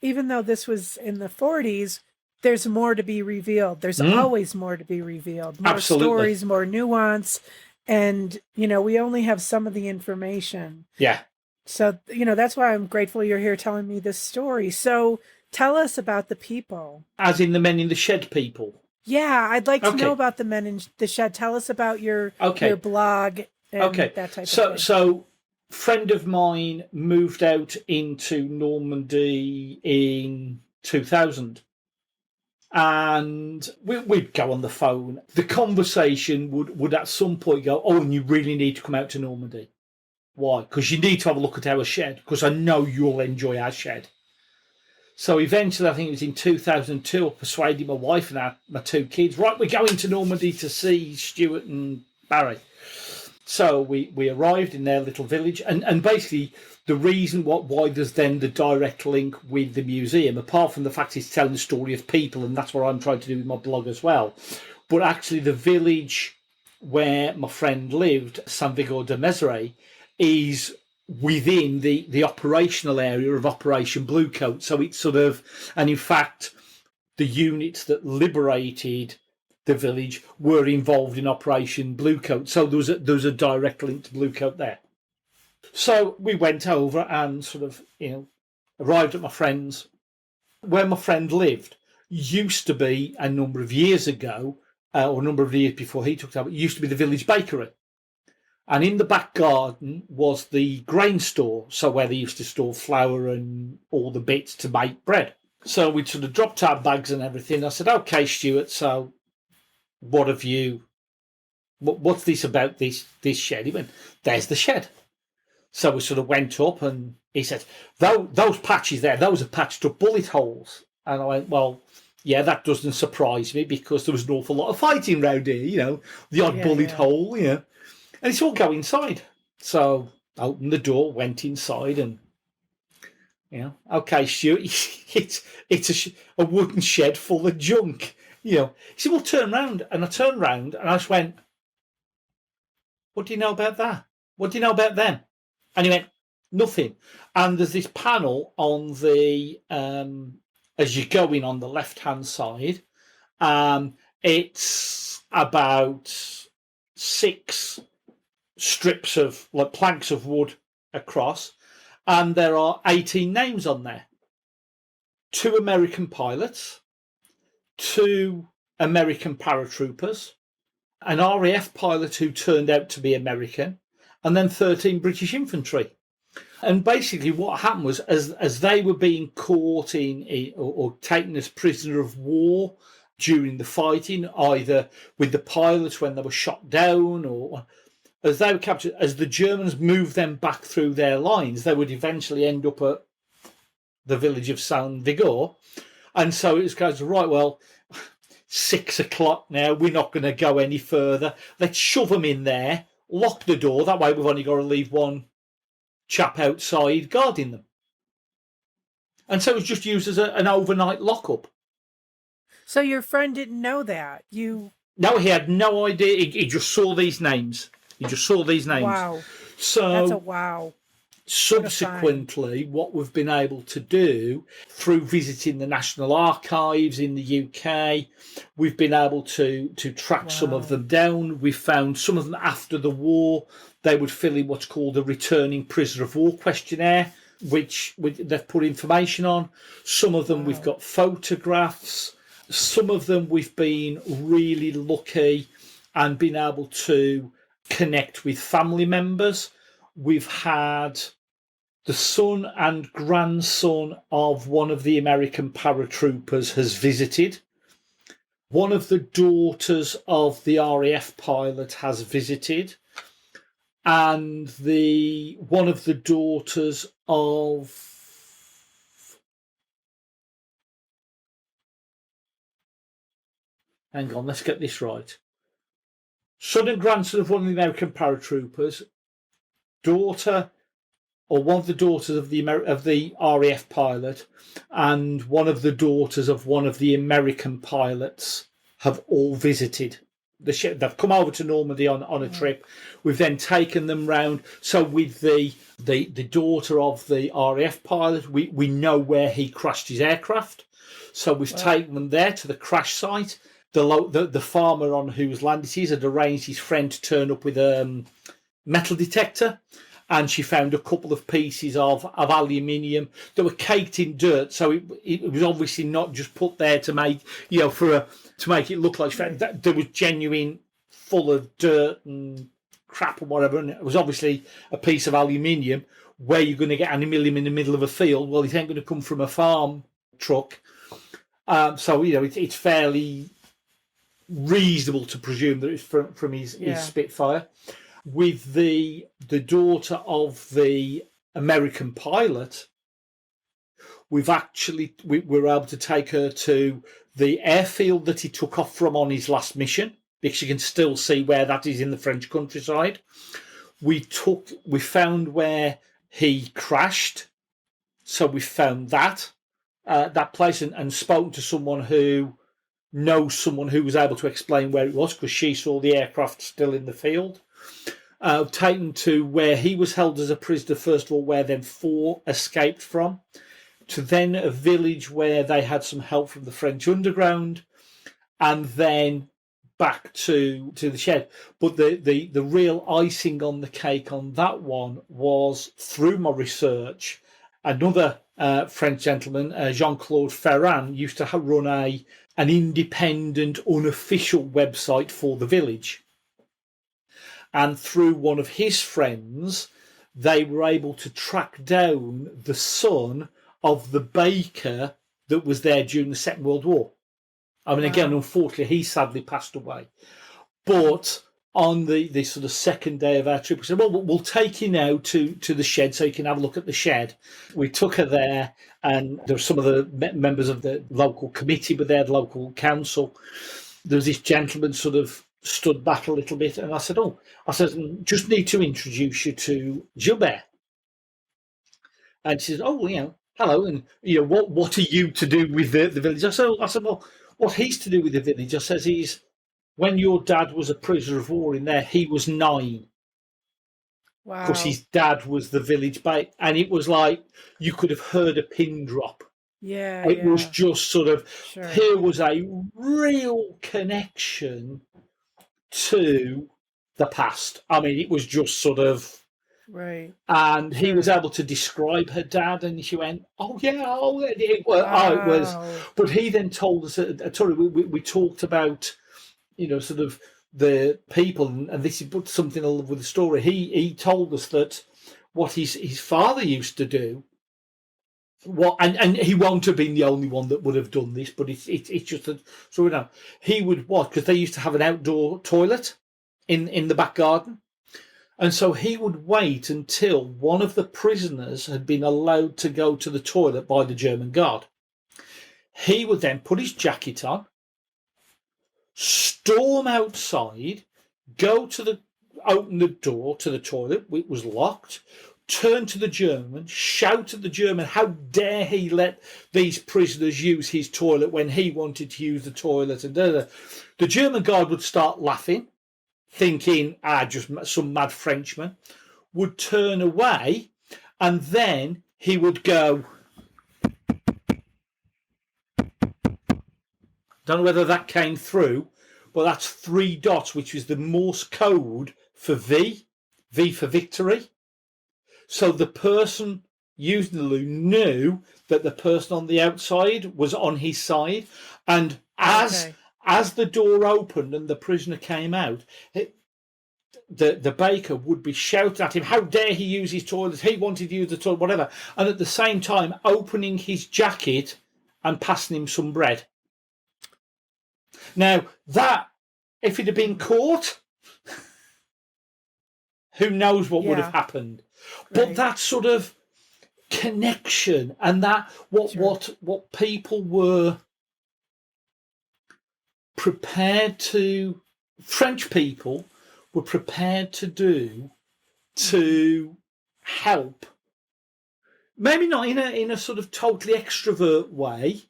Even though this was in the 40s, there's more to be revealed. There's always more to be revealed. More stories, more nuance. And, we only have some of the information. Yeah. So, that's why I'm grateful you're here telling me this story. So, tell us about the people. As in the Men in the Shed people? Yeah, I'd like to know about the Men in the Shed. Tell us about your blog and that type of thing. So, friend of mine moved out into Normandy in 2000. And we'd go on the phone. The conversation would at some point go, and you really need to come out to Normandy. Why? Because you need to have a look at our shed, because I know you'll enjoy our shed. So eventually, I think it was in 2002, I persuaded my wife and my 2 kids, right, we're going to Normandy to see Stuart and Barry. So we arrived in their little village, and basically the reason why there's then the direct link with the museum, apart from the fact it's telling the story of people, and that's what I'm trying to do with my blog as well, but actually the village where my friend lived, Saint-Vigor-de-Mézeray, is within the operational area of Operation Bluecoat. So it's sort of, and in fact, the units that liberated the village were involved in Operation Bluecoat. So there was a direct link to Bluecoat there. So we went over and sort of, arrived at my friend's. Where my friend lived used to be, a number of years ago, or a number of years before he took it over, it used to be the village bakery. And in the back garden was the grain store, so where they used to store flour and all the bits to make bread. So we sort of dropped our bags and everything. I said, "Okay, Stuart, so what have you, what's this about this shed?" He went, "There's the shed." So we sort of went up and he said, those patches there, those are patched up bullet holes. And I went, "Well, yeah, that doesn't surprise me because there was an awful lot of fighting round here, the odd bullet hole, And it's all go inside. So opened the door, went inside and, "Okay, Stuart, it's a wooden shed full of junk." He said, "Well, turn round." And I turned round and I just went, "What do you know about that? What do you know about them?" And he went, "Nothing." And there's this panel on the, as you go in on the left-hand side, it's about 6 strips of planks of wood across, and there are 18 names on there. 2 American pilots, 2 American paratroopers, an RAF pilot who turned out to be American, and then 13 British infantry. And basically what happened was, as they were being caught in or taken as prisoner of war during the fighting, either with the pilots when they were shot down, or as they were captured, as the Germans moved them back through their lines, they would eventually end up at the village of Saint-Vigor. And so it was kind of, right, well, 6 o'clock now, we're not going to go any further. Let's shove them in there, lock the door. That way we've only got to leave one chap outside guarding them. And so it was just used as an overnight lockup. So your friend didn't know that? No, he had no idea. He just saw these names. Wow. So that's a wow. Subsequently, what we've been able to do through visiting the National Archives in the UK, we've been able to track some of them down. We found some of them after the war. They would fill in what's called a returning prisoner of war questionnaire, which they've put information on. Some of them we've got photographs. Some of them we've been really lucky and been able to connect with family members. We've had the son and grandson of one of the American paratroopers has visited. One of the daughters of the RAF pilot has visited. And one of the daughters of hang on, let's get this right. Son and grandson of one of the American paratroopers, daughter or one of the daughters of the RAF pilot, and one of the daughters of one of the American pilots have all visited the ship. They've come over to Normandy on a trip. We've then taken them round. So with the daughter of the RAF pilot, we know where he crashed his aircraft. So we've taken them there to the crash site. The farmer on whose land it is had arranged his friend to turn up with a metal detector, and she found a couple of pieces of aluminium that were caked in dirt. So it was obviously not just put there to make to make it look like there was genuine full of dirt and crap and whatever. And it was obviously a piece of aluminium. Where you're going to get aluminium in the middle of a field? Well, it ain't going to come from a farm truck. So it's fairly reasonable to presume that it's from his Spitfire. With the daughter of the American pilot, we're able to take her to the airfield that he took off from on his last mission, because you can still see where that is in the French countryside. We found where he crashed, so we found that place and spoke to someone who knows someone who was able to explain where it was because she saw the aircraft still in the field. Taken to where he was held as a prisoner, first of all, where then 4 escaped from, to then a village where they had some help from the French underground, and then back to the shed. But the real icing on the cake on that one was, through my research, another French gentleman, Jean-Claude Ferrand, used to run an independent, unofficial website for the village. And through one of his friends, they were able to track down the son of the baker that was there during the Second World War. I mean, again, unfortunately, he sadly passed away. But on the sort of second day of our trip, we said, well, we'll take you now to the shed so you can have a look at the shed. We took her there, and there were some of the members of the local committee were there, the local council. There was this gentleman sort of stood back a little bit, and I said, just need to introduce you to Gilbert. And she said, hello, and what are you to do with the village? I said, well, what he's to do with the village, I says, when your dad was a prisoner of war in there, he was 9. Wow. Because his dad was the village bait, and it was like you could have heard a pin drop. Yeah. It was just sort of, sure. Here was a real connection to the past. I mean, it was just sort of right. And he was able to describe her dad, and she went, it was. But he then told us, we talked about, sort of the people, and this is something with the story. He told us that what his father used to do. And he won't have been the only one that would have done this, but it's just that. So he would because they used to have an outdoor toilet in the back garden, and so he would wait until one of the prisoners had been allowed to go to the toilet by the German guard. He would then put his jacket on, storm outside, open the door to the toilet. It was locked. Turn to the German, shout at the German, how dare he let these prisoners use his toilet when he wanted to use the toilet. And the German guard would start laughing, thinking, just some mad Frenchman, would turn away, and then he would go. Don't know whether that came through, but that's 3 dots, which is the Morse code for V for victory. So the person using the loo knew that the person on the outside was on his side. And as the door opened and the prisoner came out, the baker would be shouting at him, how dare he use his toilet? He wanted to use the toilet, whatever. And at the same time, opening his jacket and passing him some bread. Now, that, if it had been caught, who knows what would have happened. But that sort of connection and that what people were prepared to, French people were prepared to do to help, maybe not in a sort of totally extrovert way.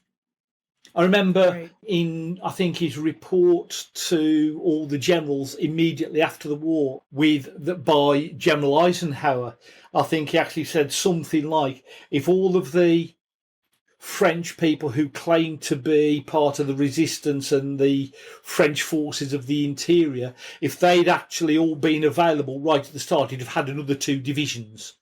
I remember I think his report to all the generals immediately after the war by General Eisenhower, I think he actually said something like, if all of the French people who claimed to be part of the resistance and the French forces of the interior, if they'd actually all been available right at the start, he'd have had another 2 divisions.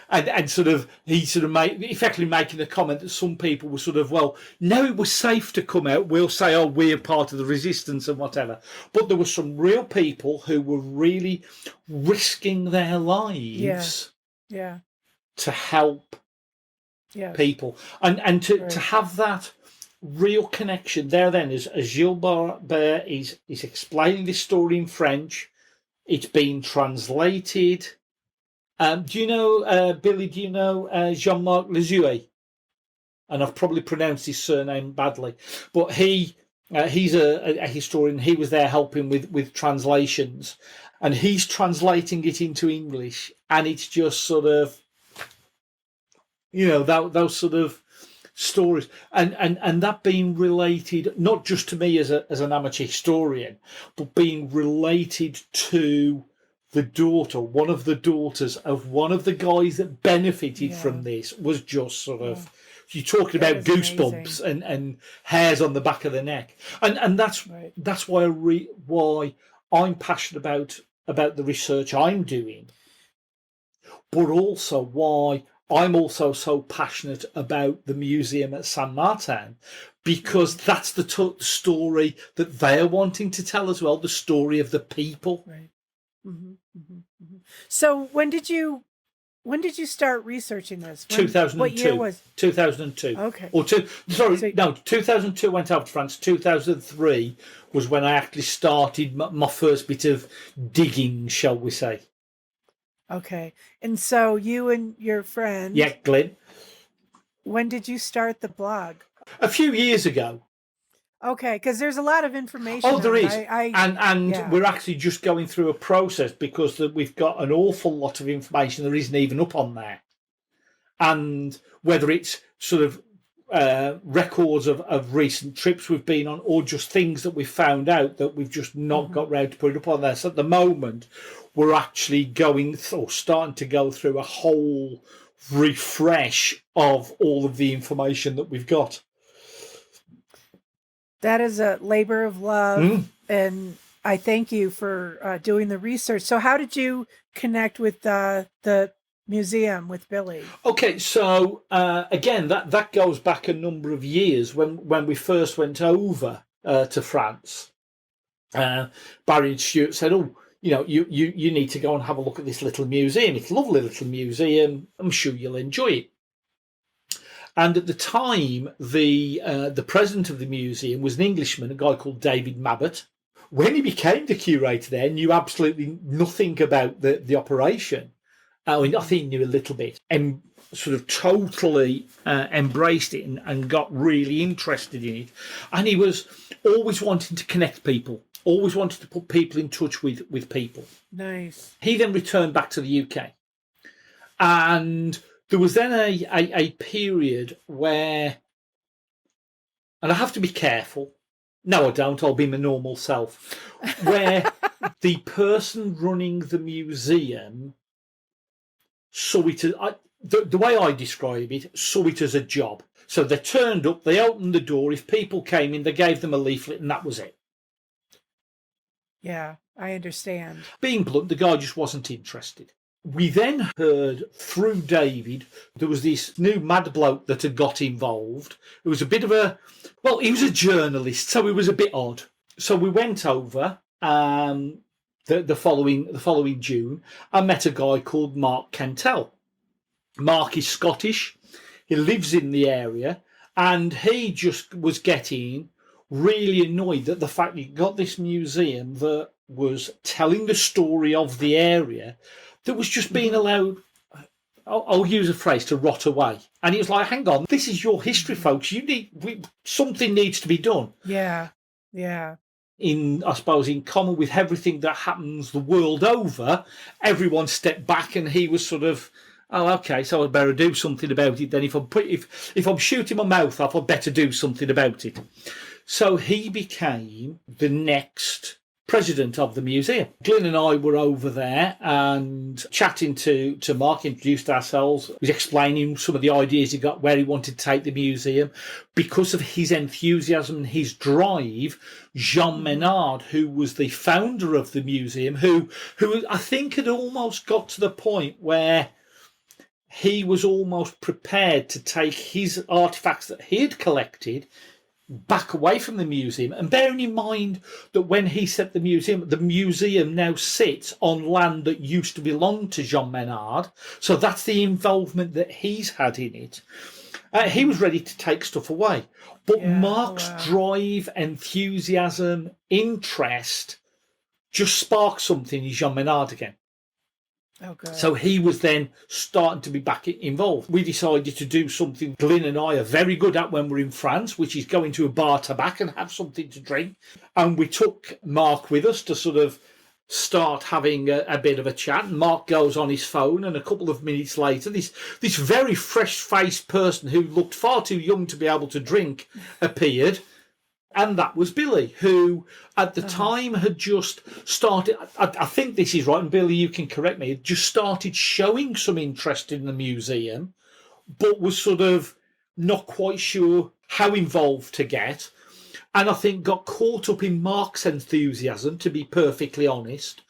And sort of he sort of effectively making the comment that some people were sort of, well, no, it was safe to come out. We'll say, we're part of the resistance and whatever. But there were some real people who were really risking their lives to help people. And to have that real connection there then, as Gilbert is explaining this story in French, it's been translated. Do you know, Billy, Jean-Marc Lezuet? And I've probably pronounced his surname badly. But he's a historian. He was there helping with translations. And he's translating it into English. And it's just sort of, those sort of stories, and that being related not just to me as an amateur historian, but being related to one of the daughters of one of the guys that benefited from this, was just sort of, you're talking about goosebumps and hairs on the back of the neck, and that's why why I'm passionate about the research I'm doing, but also why I'm also so passionate about the museum at Saint-Martin, because that's the story that they're wanting to tell as well, the story of the people. Right. Mm-hmm, mm-hmm, mm-hmm. So when did you start researching this? 2002. What year was 2002? Okay. Or 2002 went out to France. 2003 was when I actually started my first bit of digging, shall we say. Okay. And so you and your friend... Yeah, Glenn. When did you start the blog? A few years ago. Okay, because there's a lot of information. Oh, there is. And we're actually just going through a process because we've got an awful lot of information that isn't even up on there. And whether it's sort of records of recent trips we've been on, or just things that we've found out that we've just not got round to put it up on there. So at the moment, we're actually starting to go through a whole refresh of all of the information that we've got. That is a labor of love, and I thank you for doing the research. So how did you connect with the museum with Billy? Okay, so again, that goes back a number of years when we first went over to France. Barry and Stuart said, you need to go and have a look at this little museum. It's a lovely little museum. I'm sure you'll enjoy it. And at the time, the president of the museum was an Englishman, a guy called David Mabbott. When he became the curator there, knew absolutely nothing about the operation. I think he knew a little bit, and sort of totally embraced it and got really interested in it. And he was always wanting to connect people, always wanted to put people in touch with people. Nice. He then returned back to the UK. And there was then a period where, and I have to be careful, no I don't, I'll be my normal self, where the person running the museum saw it as, the way I describe it, saw it as a job. So they turned up, they opened the door, if people came in, they gave them a leaflet and that was it. Yeah, I understand. Being blunt, the guy just wasn't interested. We then heard through David, there was this new mad bloke that had got involved. It was a bit of he was a journalist, so it was a bit odd. So we went over the following June and met a guy called Mark Kentel. Mark is Scottish. He lives in the area, and he just was getting really annoyed at the fact that you got this museum that was telling the story of the area that was just being allowed, I'll use a phrase, to rot away. And he was like, hang on, this is your history, folks. Something needs to be done. Yeah, yeah. I suppose, in common with everything that happens the world over, everyone stepped back and he was sort of, oh, okay, so I'd better do something about it then. If I'm shooting my mouth off, I'd better do something about it. So he became the next president of the museum. Glyn and I were over there and chatting to Mark, introduced ourselves, was explaining some of the ideas he got, where he wanted to take the museum. Because of his enthusiasm and his drive, Jean Menard, who was the founder of the museum, who I think had almost got to the point where he was almost prepared to take his artefacts that he had collected back away from the museum, and bearing in mind that when he set the museum now sits on land that used to belong to Jean Menard, so that's the involvement that he's had in it. He was ready to take stuff away, but Mark's drive, enthusiasm, interest just sparked something in Jean Menard again. Oh, good. So he was then starting to be back involved. We decided to do something Glyn and I are very good at when we're in France, which is going to a bar tabac and have something to drink. And we took Mark with us to sort of start having a bit of a chat. Mark goes on his phone, and a couple of minutes later, this very fresh-faced person who looked far too young to be able to drink appeared, and that was Billy, who at the time had just started, I think this is right, and Billy, you can correct me, had just started showing some interest in the museum, but was sort of not quite sure how involved to get. And I think got caught up in Mark's enthusiasm, to be perfectly honest,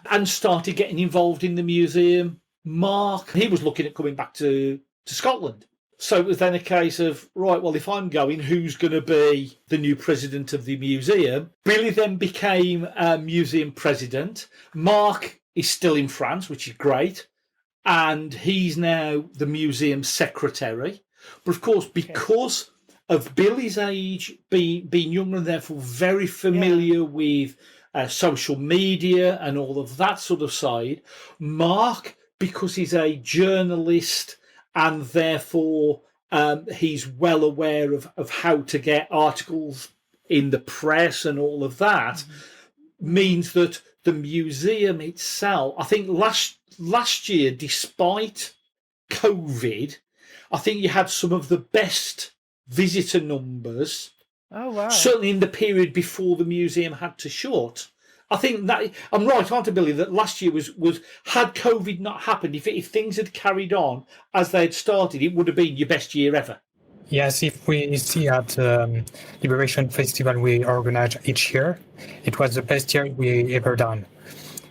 and started getting involved in the museum. Mark, he was looking at coming back to Scotland. So it was then a case of, right, well, if I'm going, who's going to be the new president of the museum? Billy then became museum president. Mark is still in France, which is great. And he's now the museum secretary. But of course, because of Billy's age, being younger and therefore very familiar with social media and all of that sort of side, Mark, because he's a journalist and therefore he's well aware of how to get articles in the press and all of that, means that the museum itself, I think last year, despite COVID, I think you had some of the best visitor numbers. Oh, wow. Certainly in the period before the museum had to shut. I think that I'm right, aren't I, Billy, that last year was had COVID not happened, if things had carried on as they had started, it would have been your best year ever. Yes, if we see at Liberation Festival we organize each year, it was the best year we ever done.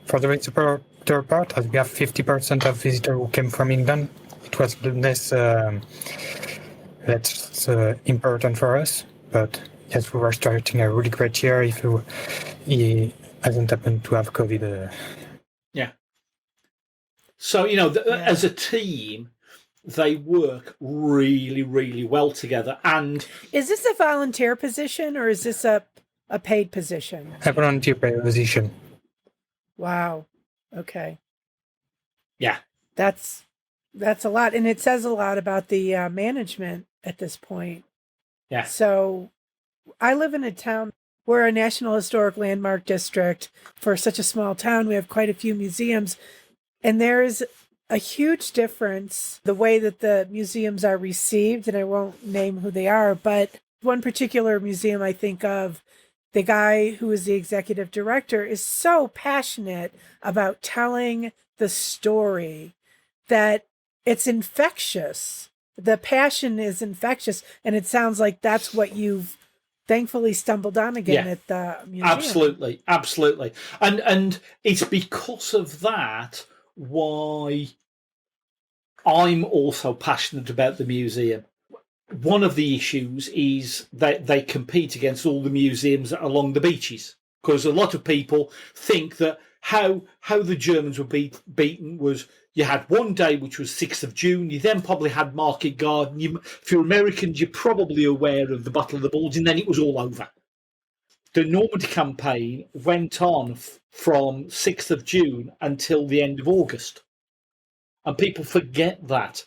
For the visitor part, as we have 50% of visitors who came from England, it was less important for us. But yes, we were starting a really great year if he hasn't happened to have COVID. Yeah. So, as a team, they work really, really well together. And is this a volunteer position or is this a paid position? A volunteer position. Wow. Okay. Yeah. That's a lot. And it says a lot about the management at this point. Yeah. So I live in a town. We're a National Historic Landmark District. For such a small town, we have quite a few museums. And there's a huge difference the way that the museums are received. And I won't name who they are, but one particular museum I think of, the guy who is the executive director is so passionate about telling the story that it's infectious. The passion is infectious. And it sounds like that's what you've thankfully stumbled on again at the museum. Absolutely. And it's because of that why I'm also passionate about the museum. One of the issues is that they compete against all the museums along the beaches, because a lot of people think that how the Germans were beaten was you had one day, which was 6th of June. You then probably had Market Garden. If you're Americans, you're probably aware of the Battle of the Bulge, and then it was all over. The Normandy campaign went on from 6th of June until the end of August. And people forget that.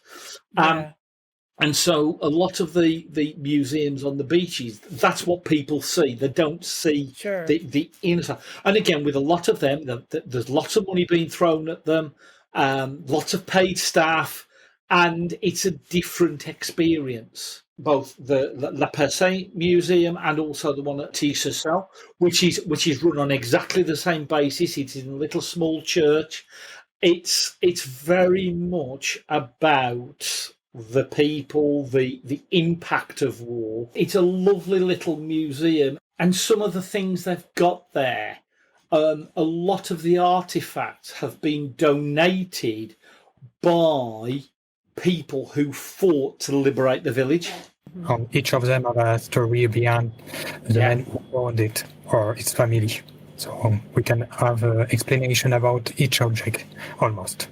And so a lot of the museums on the beaches, that's what people see. They don't see the inner stuff. And again, with a lot of them, there's lots of money being thrown at them, lots of paid staff, and it's a different experience. Both the La Percée Museum and also the one at Tissot, which is run on exactly the same basis. It's in a little small church. It's very much about the people, the impact of war. It's a lovely little museum, and some of the things they've got there, a lot of the artifacts have been donated by people who fought to liberate the village. Each of them have a story behind the man who owned it or its family. So we can have an explanation about each object, almost.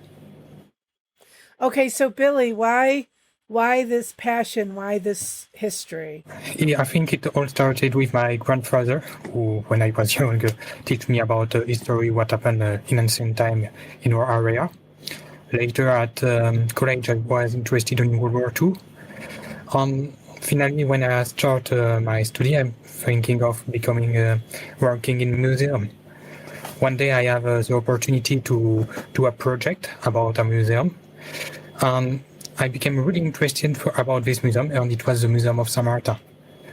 Okay, so Billy, why this passion? Why this history? Yeah, I think it all started with my grandfather, who, when I was young, taught me about history, what happened in ancient time in our area. Later at college, I was interested in World War II. Finally, when I start my study, I'm thinking of becoming working in a museum. one day I have the opportunity to do a project about a museum. I became really interested about this museum, and it was the Museum of Saint-Martin.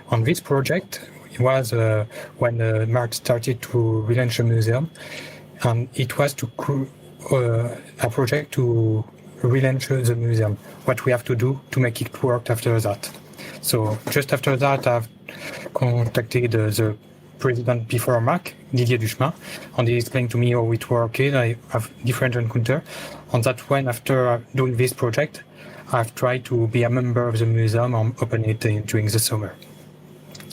On this project, it was when Mark started to relaunch the museum, and it was a project to relaunch the museum, what we have to do to make it work after that. So just after that, I've contacted the president before Mark, Didier Duchemin, and he explained to me how it worked. I have different encounters. And that when, after doing this project, I've tried to be a member of the museum and open it during the summer.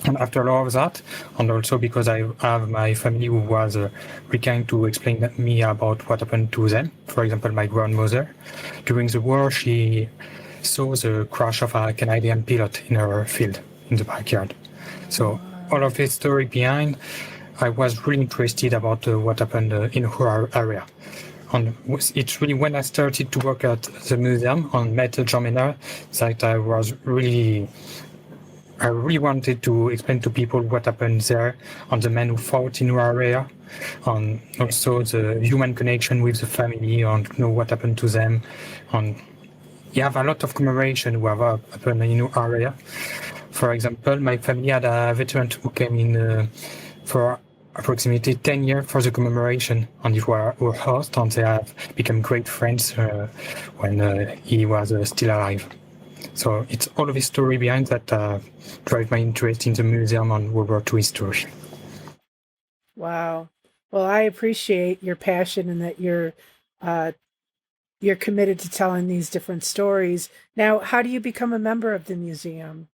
And after all of that, and also because I have my family who was really kind to explain to me about what happened to them. For example, my grandmother, during the war, she saw the crash of a Canadian pilot in her field, in the backyard. So all of this story behind, I was really interested about what happened in her area. And it's really when I started to work at the museum and met Jean Ménard that I really wanted to explain to people what happened there and the men who fought in our area, and also the human connection with the family and know what happened to them. And you have a lot of commemoration who have happened in our area. For example, my family had a veteran who came in for approximately 10 years for the commemoration, and it were our host, and they have become great friends when he was still alive. So it's all of the story behind that drive my interest in the museum and World War II history. Wow. Well, I appreciate your passion and that you're committed to telling these different stories. Now, how do you become a member of the museum?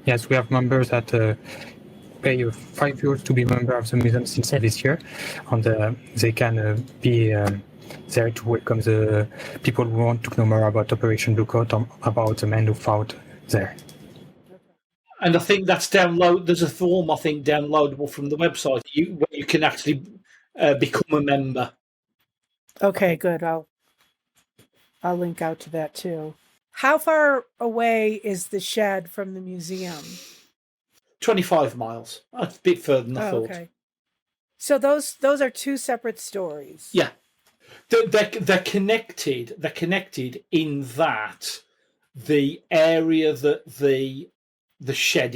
Yes, we have members that pay €5 to be member of the museum since this year, and they can be there to welcome the people who want to know more about Operation Bluecoat and about the men who fought there. And I think that's there's a form, I think, downloadable from the website where you can actually become a member. Okay, good. I'll link out to that too. How far away is the shed from the museum? 25 miles. That's a bit further than I thought. Okay. So those are two separate stories. Yeah. They're connected. They're connected in that the area that the shed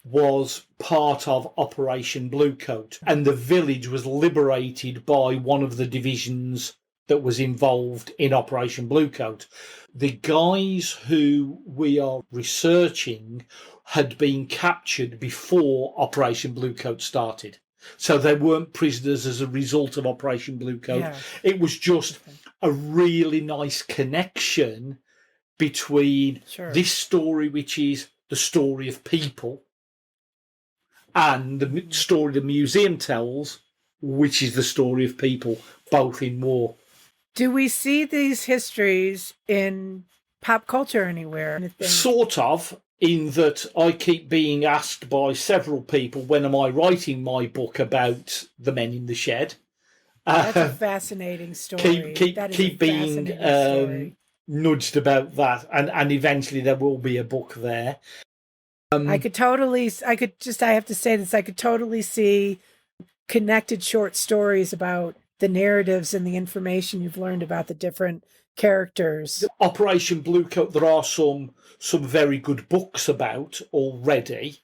was part of Operation Bluecoat, and the village was liberated by one of the divisions that was involved in Operation Bluecoat. The guys who we are researching had been captured before Operation Bluecoat started. So they weren't prisoners as a result of Operation Bluecoat. Yeah. It was just a really nice connection between this story, which is the story of people, and the story the museum tells, which is the story of people, both in war. Do we see these histories in pop culture anywhere? Anything? Sort of, in that I keep being asked by several people, when am I writing my book about the men in the shed? That's a fascinating story. Keep being nudged about that, and eventually there will be a book there. I have to say this, I could totally see connected short stories about the narratives and the information you've learned about the different characters. Operation Bluecoat, there are some very good books about already,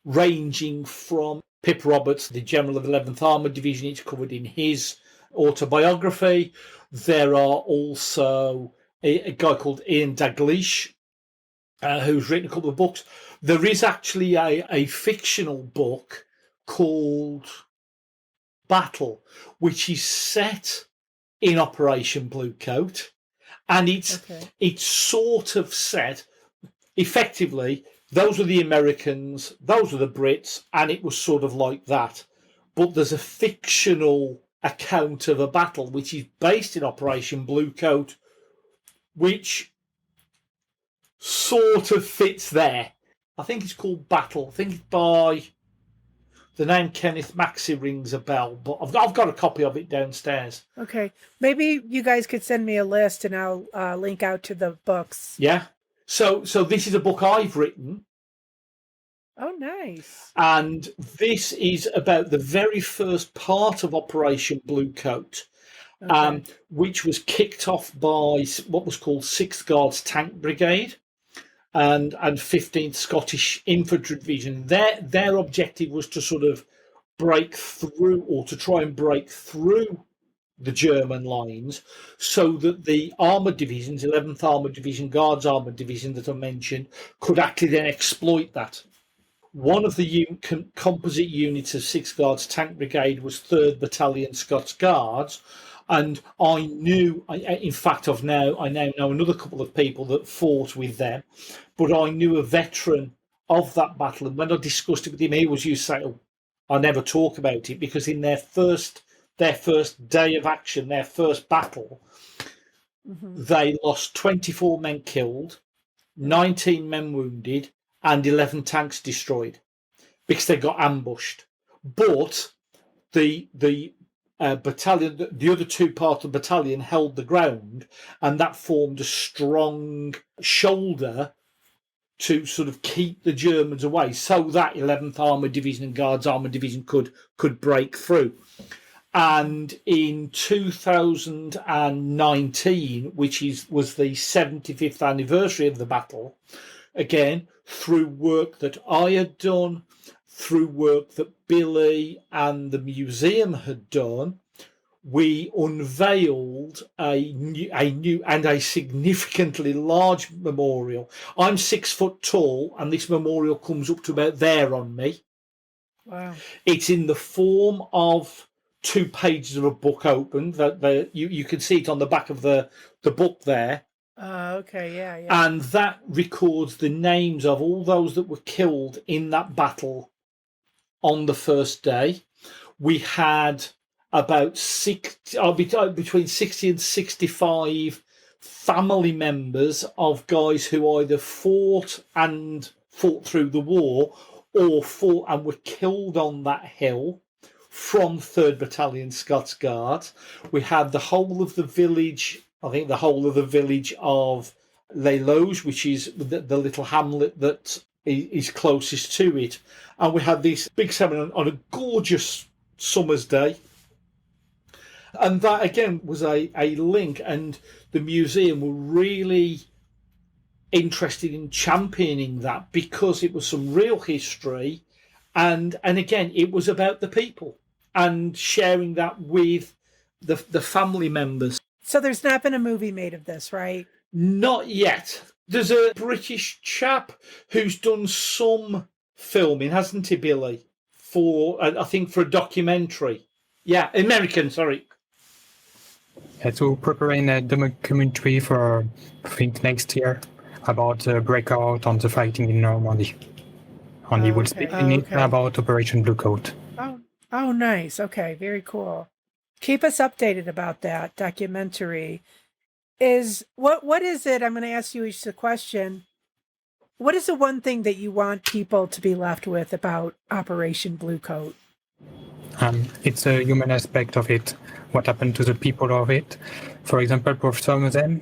ranging from Pip Roberts, the General of the 11th Armoured Division. It's covered in his autobiography. There are also a guy called Ian Dalglish, who's written a couple of books. There is actually a fictional book called Battle, which is set in Operation Bluecoat, and it's sort of set effectively. Those were the Americans, those were the Brits, and it was sort of like that. But there's a fictional account of a battle which is based in Operation Bluecoat, which sort of fits there. I think it's called Battle. I think it's by the name Kenneth Maxey rings a bell, but I've got a copy of it downstairs. Okay. Maybe you guys could send me a list and I'll link out to the books. Yeah. So this is a book I've written, Oh, nice. And this is about the very first part of Operation Bluecoat, Okay. which was kicked off by what was called 6th Guards Tank Brigade and 15th Scottish Infantry Division. Their objective was to sort of break through, or to try and break through the German lines, so that the armoured divisions, 11th Armoured Division, Guards Armoured Division that I mentioned, could actually then exploit that. One of the composite units of 6th Guards Tank Brigade was 3rd Battalion Scots Guards, and I now know another couple of people that fought with them, but I knew a veteran of that battle, and when I discussed it with him, he was used to say, "Oh, I never talk about it," because in their first day of action, their first battle, they lost 24 men killed, 19 men wounded, and 11 tanks destroyed because they got ambushed. But the battalion, the other two parts of the battalion held the ground, and that formed a strong shoulder to sort of keep the Germans away, so that 11th Armoured Division and Guards Armoured Division could break through. And in 2019, which was the 75th anniversary of the battle, again, through work that I had done, through work that Billy and the museum had done, we unveiled a new and a significantly large memorial. I'm 6 foot tall, and this memorial comes up to about there on me. Wow. It's in the form of 2 pages of a book opened. You can see it on the back of the book there. Okay, yeah. And that records the names of all those that were killed in that battle on the first day. We had about between 60 and 65 family members of guys who either fought through the war, or fought and were killed on that hill, from 3rd Battalion Scots Guards. We had the whole of the village, I think the whole of the village of Les Loges, which is the little hamlet that is closest to it. And we had this big ceremony on a gorgeous summer's day. And that, again, was a link, and the museum were really interested in championing that because it was some real history. And again, it was about the people and sharing that with the family members. So there's not been a movie made of this, right? Not yet. There's a British chap who's done some filming, hasn't he, Billy? I think for a documentary. Yeah, American, sorry. So preparing a documentary for, I think, next year about the breakout on the fighting in Normandy. And he will speak in it about Operation Bluecoat. Oh, nice. Okay, very cool. Keep us updated about that documentary. What is it? I'm going to ask you each the question. What is the one thing that you want people to be left with about Operation Bluecoat? It's a human aspect of it. What happened to the people of it? For example, for some of them,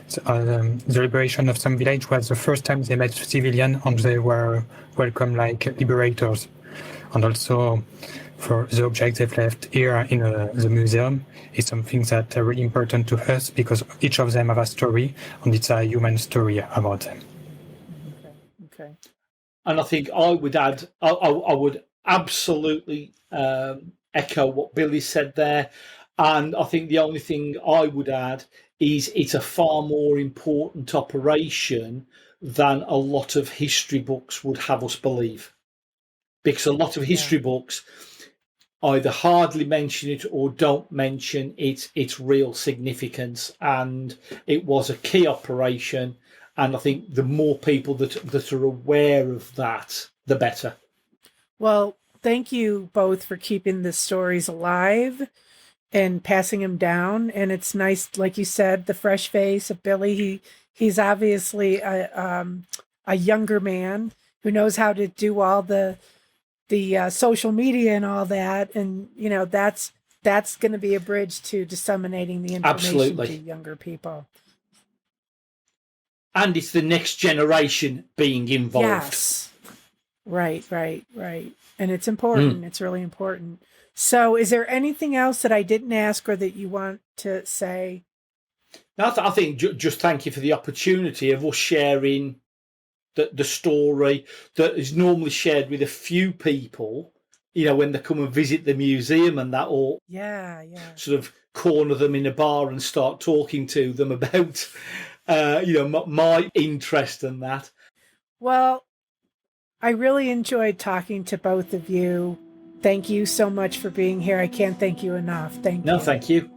the liberation of some village was the first time they met civilians, and they were welcomed like liberators. And also, for the objects they've left here in the museum, is something that are really important to us because each of them have a story, and it's a human story about them. Okay. And I think I would add, I would absolutely echo what Billy said there. And I think the only thing I would add is it's a far more important operation than a lot of history books would have us believe. Because a lot of history books either hardly mention it or don't mention its real significance. And it was a key operation. And I think the more people that are aware of that, the better. Well, thank you both for keeping the stories alive and passing them down. And it's nice, like you said, the fresh face of Billy. He's obviously a younger man who knows how to do all the social media and all that. And, that's going to be a bridge to disseminating the information to younger people. And it's the next generation being involved. Yes. Right. And it's important. It's really important. So is there anything else that I didn't ask or that you want to say? No, I think just thank you for the opportunity of us sharing the story that is normally shared with a few people, when they come and visit the museum and that, or sort of corner them in a bar and start talking to them about, my interest in that. Well, I really enjoyed talking to both of you. Thank you so much for being here. I can't thank you enough. Thank you. No, thank you.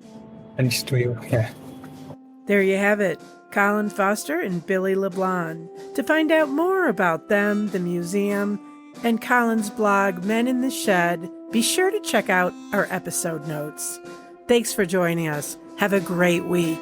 Thanks to you. Yeah. There you have it, Colin Foster and Billy Leblond. To find out more about them, the museum, and Colin's blog, Men in the Shed, be sure to check out our episode notes. Thanks for joining us. Have a great week.